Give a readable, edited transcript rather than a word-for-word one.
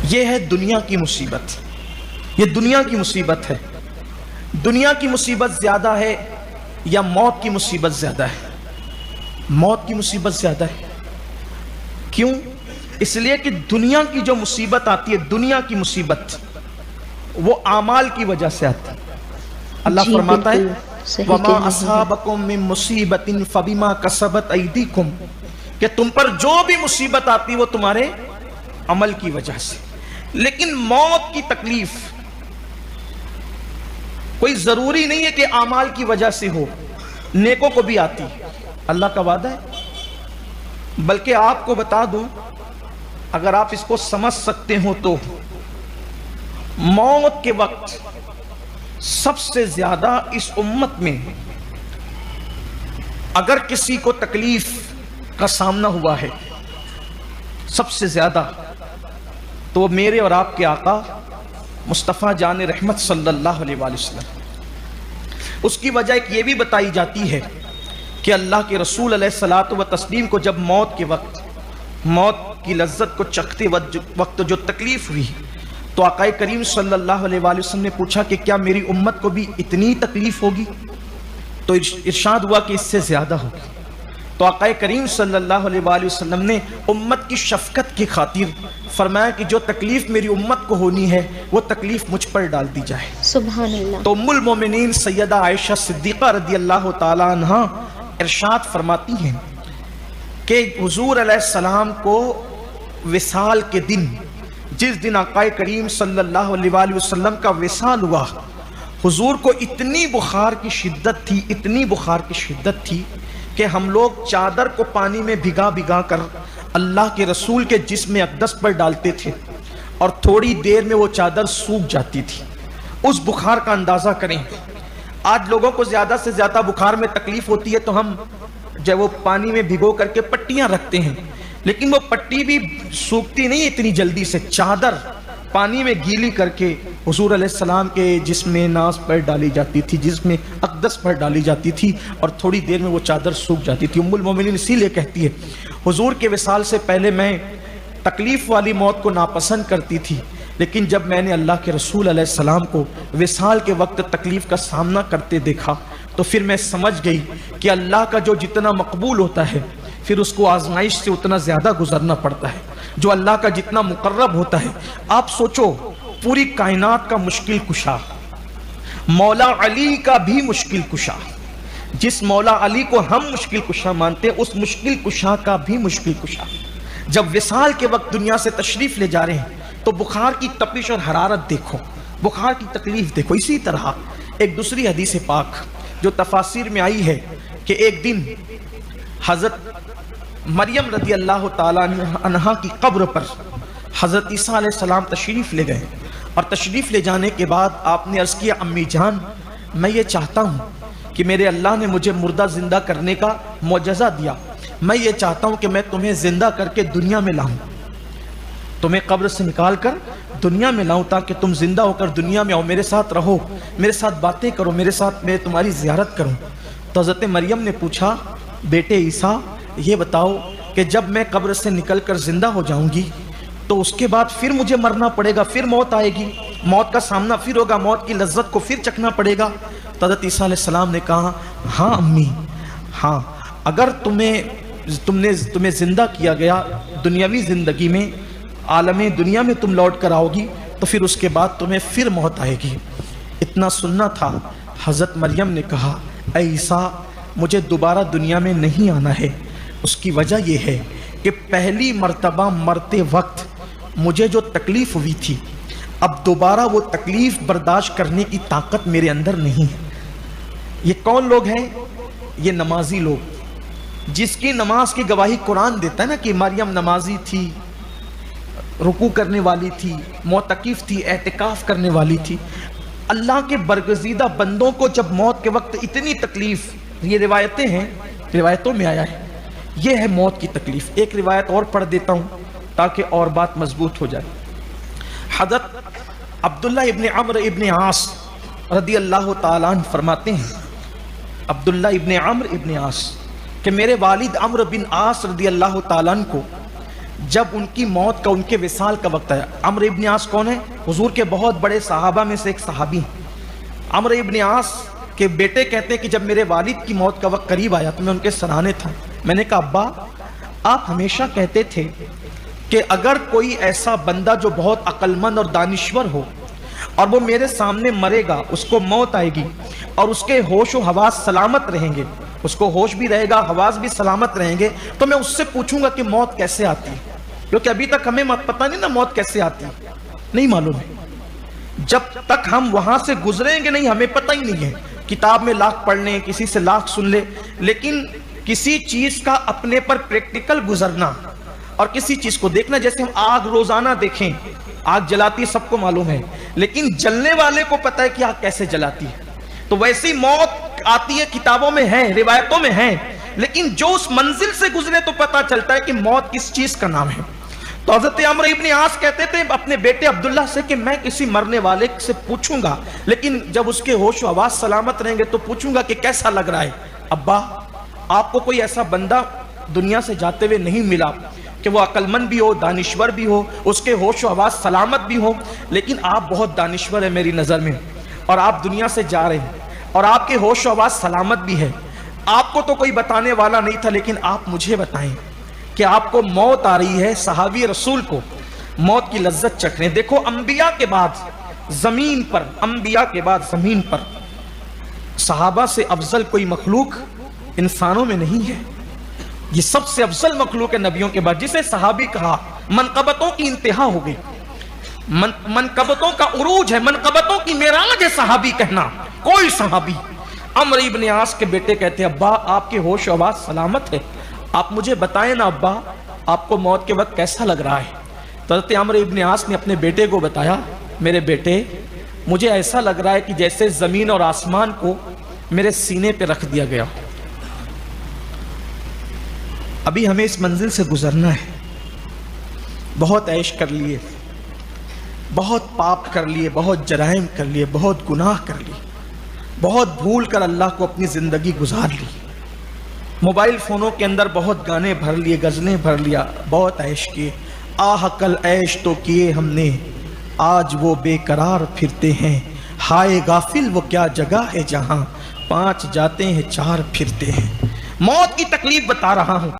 یہ ہے دنیا کی مصیبت، یہ دنیا کی مصیبت ہے۔ دنیا کی مصیبت زیادہ ہے یا موت کی مصیبت زیادہ ہے؟ موت کی مصیبت زیادہ ہے۔ کیوں؟ اس لیے کہ دنیا کی جو مصیبت آتی ہے، دنیا کی مصیبت، وہ اعمال کی وجہ سے آتی ہے۔ اللہ فرماتا ہے وَمَا أَصَابَكُم مِّن مُّصِيبَةٍ فَبِمَا كَسَبَتْ أَيْدِيكُمْ، کہ تم پر جو بھی مصیبت آتی وہ تمہارے عمل کی وجہ سے۔ لیکن موت کی تکلیف کوئی ضروری نہیں ہے کہ اعمال کی وجہ سے ہو، نیکوں کو بھی آتی، اللہ کا وعدہ ہے۔ بلکہ آپ کو بتا دوں، اگر آپ اس کو سمجھ سکتے ہو تو موت کے وقت سب سے زیادہ اس امت میں اگر کسی کو تکلیف کا سامنا ہوا ہے سب سے زیادہ، تو وہ میرے اور آپ کے آقا مصطفیٰ جان رحمت صلی اللہ علیہ وآلہ وسلم۔ اس کی وجہ ایک یہ بھی بتائی جاتی ہے کہ اللہ کے رسول علیہ الصلوۃ والتسلیم کو جب موت کے وقت، موت کی لذت کو چکھتے وقت جو تکلیف ہوئی، تو آقا کریم صلی اللہ علیہ وآلہ وسلم نے پوچھا کہ کیا میری امت کو بھی اتنی تکلیف ہوگی؟ تو ارشاد ہوا کہ اس سے زیادہ ہوگی۔ تو آقا کریم صلی اللہ علیہ وآلہ وسلم نے امت کی شفقت کی خاطر فرمایا کہ جو تکلیف میری امت کو ہونی ہے وہ تکلیف مجھ پر ڈال دی جائے۔ سبحان اللہ۔ تو ام المومنین سیدہ عائشہ صدیقہ رضی اللہ تعالی عنہا ارشاد فرماتی ہیں کہ حضور علیہ السلام کو وصال کے دن، جس دن آقا کریم صلی اللہ علیہ وآلہ وسلم کا وصال ہوا، حضور کو اتنی بخار کی شدت تھی، اتنی بخار کی شدت تھی کہ ہم لوگ چادر کو پانی میں بھگا بھگا کر اللہ کے رسول کے جسم اقدس پر ڈالتے تھے اور تھوڑی دیر میں وہ چادر سوکھ جاتی تھی۔ اس بخار کا اندازہ کریں۔ آج لوگوں کو زیادہ سے زیادہ بخار میں تکلیف ہوتی ہے تو ہم جب وہ پانی میں بھگو کر کے پٹیاں رکھتے ہیں، لیکن وہ پٹی بھی سوکھتی نہیں اتنی جلدی سے۔ چادر پانی میں گیلی کر کے حضور علیہ السلام کے جسم ناز پر ڈالی جاتی تھی، جسم اقدس پر ڈالی جاتی تھی اور تھوڑی دیر میں وہ چادر سوکھ جاتی تھی۔ ام المومنین اسی لیے کہتی ہے حضور کے وصال سے پہلے میں تکلیف والی موت کو ناپسند کرتی تھی، لیکن جب میں نے اللہ کے رسول علیہ السلام کو وصال کے وقت تکلیف کا سامنا کرتے دیکھا تو پھر میں سمجھ گئی کہ اللہ کا جو جتنا مقبول ہوتا ہے پھر اس کو آزمائش سے اتنا زیادہ گزرنا پڑتا ہے۔ جو اللہ کا جتنا مقرب ہوتا ہے، آپ سوچو پوری کائنات کا مشکل کشا، مولا علی کا بھی مشکل کشا، جس مولا علی کو ہم مشکل کشا مانتے ہیں اس مشکل کشا کا بھی مشکل کشا جب وصال کے وقت دنیا سے تشریف لے جا رہے ہیں تو بخار کی تپش اور حرارت دیکھو، بخار کی تکلیف دیکھو۔ اسی طرح ایک دوسری حدیث پاک جو تفاسیر میں آئی ہے کہ ایک دن حضرت مریم رضی اللہ تعالیٰ عنہا کی قبر پر حضرت عیسیٰ علیہ السلام تشریف لے گئے اور تشریف لے جانے کے بعد آپ نے عرض کیا امی جان میں یہ چاہتا ہوں کہ میرے اللہ نے مجھے مردہ زندہ کرنے کا معجزہ دیا، میں یہ چاہتا ہوں کہ میں تمہیں زندہ کر کے دنیا میں لاؤں، تمہیں قبر سے نکال کر دنیا میں لاؤں تاکہ تم زندہ ہو کر دنیا میں آؤ، میرے ساتھ رہو، میرے ساتھ باتیں کرو، میرے ساتھ میں تمہاری زیارت کروں۔ تو حضرت مریم نے پوچھا بیٹے عیسیٰ یہ بتاؤ کہ جب میں قبر سے نکل کر زندہ ہو جاؤں گی تو اس کے بعد پھر مجھے مرنا پڑے گا، پھر موت آئے گی، موت کا سامنا پھر ہوگا، موت کی لذت کو پھر چکھنا پڑے گا؟ تو حضرت عیسیٰ علیہ السلام نے کہا ہاں امی، ہاں اگر تمہیں زندہ کیا گیا دنیاوی زندگی میں، عالم دنیا میں تم لوٹ کر آؤ گی تو پھر اس کے بعد تمہیں پھر موت آئے گی۔ اتنا سننا تھا، حضرت مریم نے کہا اے عیسیٰ مجھے دوبارہ دنیا میں نہیں آنا ہے، اس کی وجہ یہ ہے کہ پہلی مرتبہ مرتے وقت مجھے جو تکلیف ہوئی تھی اب دوبارہ وہ تکلیف برداشت کرنے کی طاقت میرے اندر نہیں ہے۔ یہ کون لوگ ہیں؟ یہ نمازی لوگ، جس کی نماز کی گواہی قرآن دیتا ہے نا کہ مریم نمازی تھی، رکوع کرنے والی تھی، معتکف تھی، اعتکاف کرنے والی تھی۔ اللہ کے برگزیدہ بندوں کو جب موت کے وقت اتنی تکلیف، یہ روایتیں ہیں، روایتوں میں آیا ہے، یہ ہے موت کی تکلیف۔ ایک روایت اور پڑھ دیتا ہوں تاکہ اور بات مضبوط ہو جائے۔ حضرت عبداللہ ابن عمرو ابن عاص رضی اللہ تعالیٰ عنہ فرماتے ہیں، عبداللہ ابن عمرو ابن عاص کہ میرے والد عمرو بن عاص رضی اللہ تعالیٰ عنہ کو جب ان کی موت کا، ان کے وصال کا وقت آیا. عمرو ابن عاص کون ہے؟ حضور کے بہت بڑے صحابہ میں سے ایک صحابی ہیں. عمرو ابن عاص کے بیٹے کہتے ہیں کہ جب میرے والد کی موت کا وقت قریب آیا تو میں ان کے سرانے تھا. میں نے کہا ابا آپ ہمیشہ کہتے تھے کہ اگر کوئی ایسا بندہ جو بہت عقل مند اور دانشور ہو اور وہ میرے سامنے مرے گا، اس کو موت آئے گی اور اس کے ہوش و حواس سلامت رہیں گے، اس کو ہوش بھی رہے گا، حواس بھی سلامت رہیں گے، تو میں اس سے پوچھوں گا کہ موت کیسے آتی ہے. کیونکہ ابھی تک ہمیں پتہ نہیں نا موت کیسے آتی ہے، نہیں معلوم ہے. جب تک ہم وہاں سے گزریں گے نہیں، ہمیں پتہ ہی نہیں ہے. کتاب میں لاکھ پڑھ لیں، کسی سے لاکھ سن لیں، لیکن کسی چیز کا اپنے پر پریکٹیکل گزرنا اور کسی چیز کو دیکھنا، جیسے ہم آگ روزانہ دیکھیں، آگ جلاتی ہے سب کو معلوم ہے، لیکن جلنے والے کو پتہ ہے کہ آگ کیسے جلاتی ہے. تو ویسی موت آتی ہے، کتابوں میں ہے، روایتوں میں ہے، لیکن جو اس منزل سے گزرے تو پتہ چلتا ہے کہ موت کس چیز کا نام ہے. تو حضرت عمرو ابن عاص کہتے تھے اپنے بیٹے عبداللہ سے کہ میں کسی مرنے والے سے پوچھوں گا، لیکن جب اس کے ہوش و حواس سلامت رہیں گے تو پوچھوں گا کہ کیسا لگ رہا ہے. ابا آپ کو کوئی ایسا بندہ دنیا سے جاتے ہوئے نہیں ملا کہ وہ عقل مند بھی ہو، دانشور بھی ہو، اس کے ہوش و حواس سلامت بھی ہو، لیکن آپ بہت دانشور ہیں میری نظر میں، اور آپ دنیا سے جا رہے ہیں اور آپ کے ہوش و حواس سلامت بھی ہے. آپ کو تو کوئی بتانے والا نہیں تھا، لیکن آپ مجھے بتائیں کہ آپ کو موت آ رہی ہے، صحابی رسول کو موت کی لذت چکھ رہے ہیں. دیکھو انبیاء کے بعد زمین پر، انبیاء کے بعد زمین پر صحابہ سے افضل کوئی مخلوق انسانوں میں نہیں ہے. یہ سب سے افضل مخلوق ہے نبیوں کے بعد، جسے صحابی کہا. منقبتوں کی انتہا ہو گئی، منقبتوں کا عروج ہے، منقبتوں کی معراج ہے صحابی کہنا. کوئی صحابی. عمرو ابن عاص کے بیٹے کہتے ہیں ابا آپ کے ہوش و حواس سلامت ہے، آپ مجھے بتائیں نا ابا آپ کو موت کے وقت کیسا لگ رہا ہے. تو حضرت عمرو ابن عاص نے اپنے بیٹے کو بتایا میرے بیٹے مجھے ایسا لگ رہا ہے کہ جیسے زمین اور آسمان کو میرے سینے پہ رکھ دیا گیا. ابھی ہمیں اس منزل سے گزرنا ہے. بہت عیش کر لیے، بہت پاپ کر لیے، بہت جرائم کر لیے، بہت گناہ کر لیے، بہت بھول کر اللہ کو اپنی زندگی گزار لی. موبائل فونوں کے اندر بہت گانے بھر لیے، غزلیں بھر لیا، بہت عیش کیے. آہ کل عیش تو کیے ہم نے، آج وہ بے قرار پھرتے ہیں. ہائے غافل وہ کیا جگہ ہے جہاں 5 جاتے ہیں 4 پھرتے ہیں. موت کی تکلیف بتا رہا ہوں.